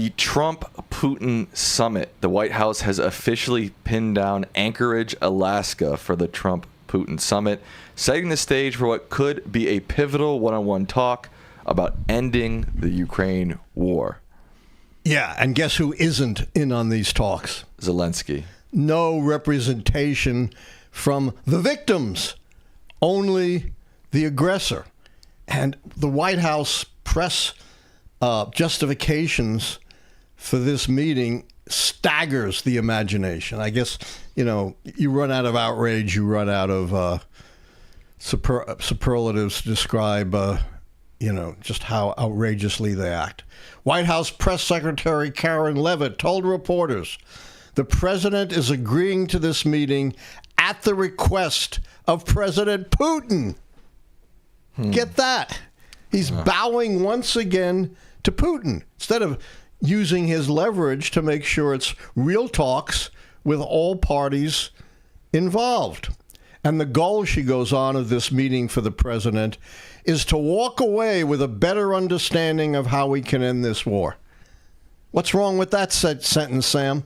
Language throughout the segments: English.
The Trump-Putin summit. The White House has officially pinned down Anchorage, Alaska for the Trump-Putin summit, setting the stage for what could be a pivotal one-on-one talk about ending the Ukraine war. Yeah, and guess who isn't in on these talks? Zelensky. No representation from the victims, only the aggressor. And the White House press justifications for this meeting staggers the imagination. I guess, you run out of outrage, you run out of superlatives to describe, just how outrageously they act. White House Press Secretary Karen Leavitt told reporters the president is agreeing to this meeting at the request of President Putin. Get that? He's bowing once again to Putin instead of using his leverage to make sure it's real talks with all parties involved. And the goal, she goes on, of this meeting for the president is to walk away with a better understanding of how we can end this war. What's wrong with that sentence, Sam?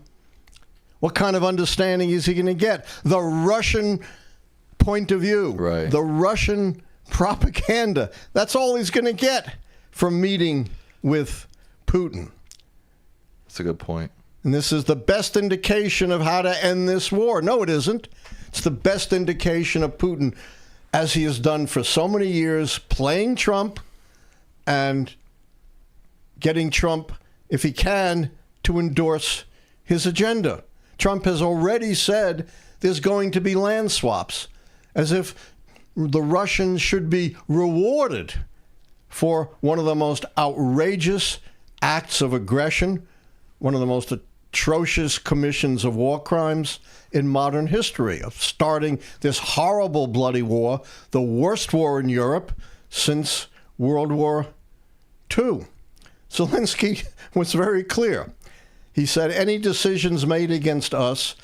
What kind of understanding is he going to get? The Russian point of view, right? The Russian propaganda. That's all he's going to get from meeting with Putin. That's a good point. And this is the best indication of how to end this war. No, it isn't. It's the best indication of Putin, as he has done for so many years, playing Trump and getting Trump, if he can, to endorse his agenda. Trump has already said there's going to be land swaps, as if the Russians should be rewarded for one of the most outrageous acts of aggression, one of the most atrocious commissions of war crimes in modern history, of starting this horrible bloody war, the worst war in Europe since World War II. Zelensky was very clear. He said, any decisions made against us,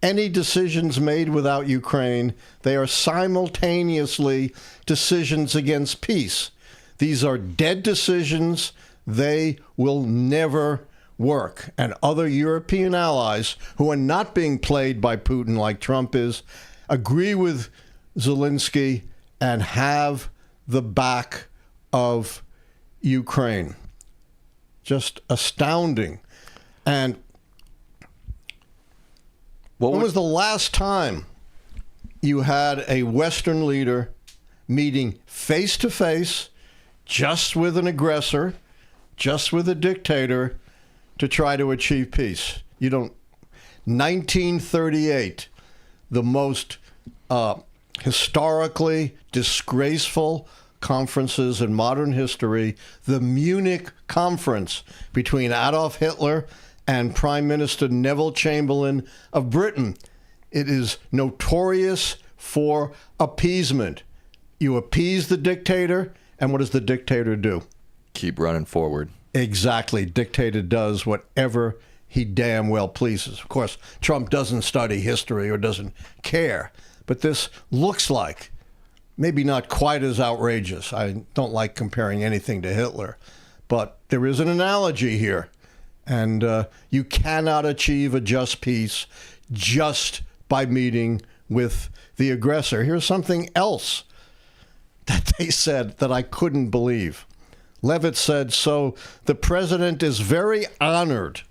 any decisions made without Ukraine, they are simultaneously decisions against peace. These are dead decisions. They will never work. And other European allies who are not being played by Putin like Trump is, agree with Zelensky and have the back of Ukraine. Just astounding. And when was the last time you had a Western leader meeting face-to-face, just with an aggressor, just with a dictator, to try to achieve peace? 1938, the most historically disgraceful conferences in modern history, the Munich Conference between Adolf Hitler and Prime Minister Neville Chamberlain of Britain. It is notorious for appeasement. You appease the dictator, and what does the dictator do? Keep running forward. Exactly. Dictator does whatever he damn well pleases. Of course, Trump doesn't study history or doesn't care, but this looks like maybe not quite as outrageous. I don't like comparing anything to Hitler, but there is an analogy here. And you cannot achieve a just peace just by meeting with the aggressor. Here's something else that they said that I couldn't believe. Leavitt said, so the president is very honored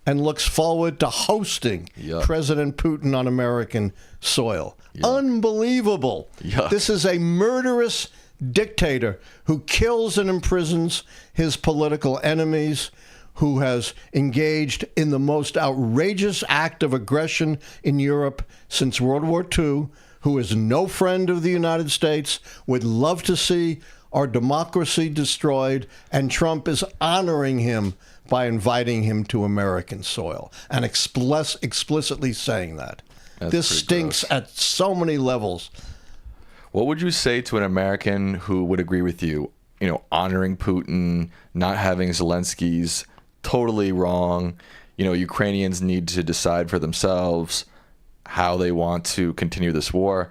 and looks forward to hosting President Putin on American soil. Unbelievable. This is a murderous dictator who kills and imprisons his political enemies, who has engaged in the most outrageous act of aggression in Europe since World War II, who is no friend of the United States, would love to see our democracy destroyed, and Trump is honoring him by inviting him to American soil and explicitly saying that. This stinks at so many levels. What would you say to an American who would agree with you, honoring Putin, not having Zelensky's totally wrong? Ukrainians need to decide for themselves how they want to continue this war,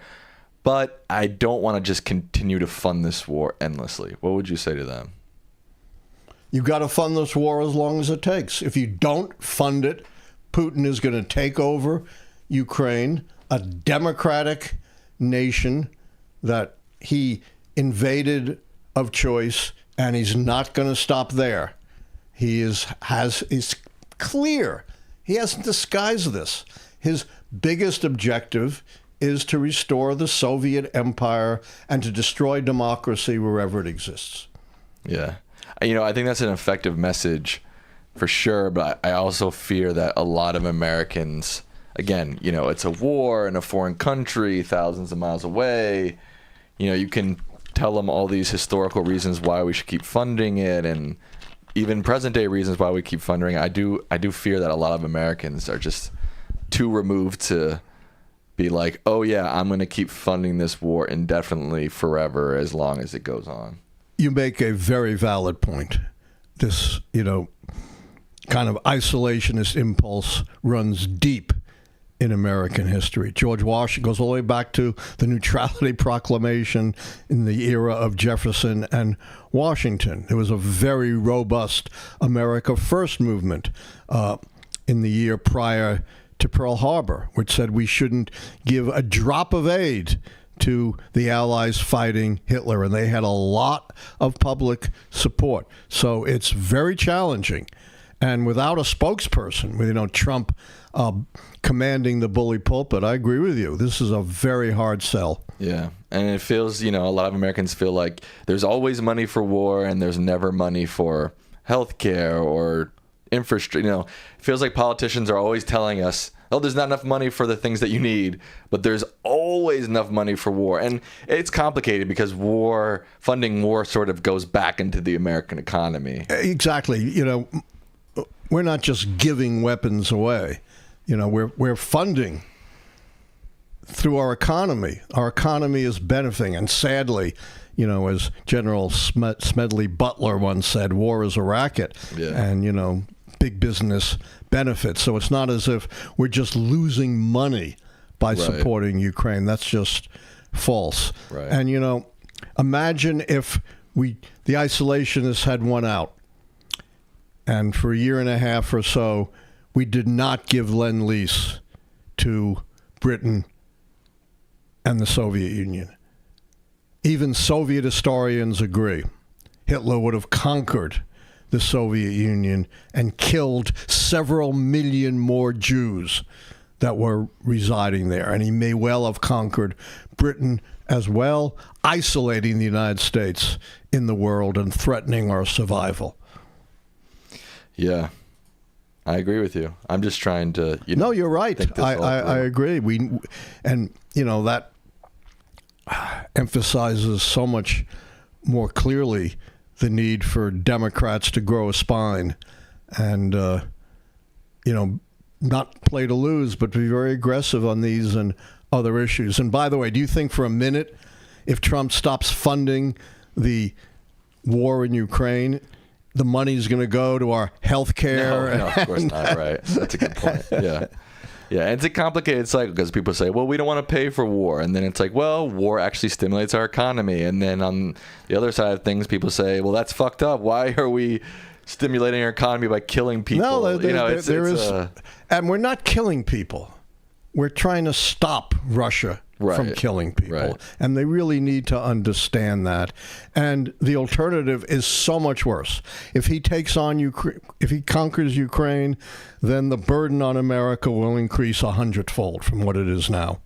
but I don't want to just continue to fund this war endlessly. What would you say to them? You've got to fund this war as long as it takes. If you don't fund it, Putin is going to take over Ukraine, a democratic nation that he invaded of choice, and he's not going to stop there. He is clear. He hasn't disguised this. His biggest objective is to restore the Soviet empire and to destroy democracy wherever it exists. Yeah. I think that's an effective message for sure, but I also fear that a lot of Americans, again, it's a war in a foreign country, thousands of miles away. You can tell them all these historical reasons why we should keep funding it, and even present day reasons why we keep funding it. I do fear that a lot of Americans are just too removed to be like, oh yeah, I'm going to keep funding this war indefinitely forever as long as it goes on. You make a very valid point. This, kind of isolationist impulse runs deep in American history. George Washington goes all the way back to the Neutrality Proclamation in the era of Jefferson and Washington. There was a very robust America First movement in the year prior to Pearl Harbor, which said we shouldn't give a drop of aid to the Allies fighting Hitler, and they had a lot of public support. So it's very challenging. And without a spokesperson, with Trump commanding the bully pulpit, I agree with you. This is a very hard sell. Yeah, and it feels, a lot of Americans feel like there's always money for war and there's never money for health care or infrastructure. It feels like politicians are always telling us, oh, there's not enough money for the things that you need, but there's always enough money for war. And it's complicated because funding war sort of goes back into the American economy. Exactly. We're not just giving weapons away. We're funding through our economy. Our economy is benefiting. And sadly, as General Smedley Butler once said, war is a racket. Yeah. And, big business benefits. So it's not as if we're just losing money by supporting Ukraine. That's just false. Right. And, imagine if the isolationists had won out. And for a year and a half or so, we did not give Lend-Lease to Britain and the Soviet Union. Even Soviet historians agree Hitler would have conquered the Soviet Union and killed several million more Jews that were residing there. And he may well have conquered Britain as well, isolating the United States in the world and threatening our survival. Yeah, I agree with you. I'm just trying to, No, you're right. I agree. That emphasizes so much more clearly the need for Democrats to grow a spine and, not play to lose, but be very aggressive on these and other issues. And by the way, do you think for a minute, if Trump stops funding the war in Ukraine, the money's going to go to our health care? No, of course not. Right. That's a good point. Yeah. Yeah. And it's a complicated cycle because people say, well, we don't want to pay for war. And then it's like, well, war actually stimulates our economy. And then on the other side of things, people say, well, that's fucked up. Why are we stimulating our economy by killing people? No, and we're not killing people. We're trying to stop Russia from killing people. Right. And they really need to understand that. And the alternative is so much worse. If he takes on if he conquers Ukraine, then the burden on America will increase 100-fold from what it is now.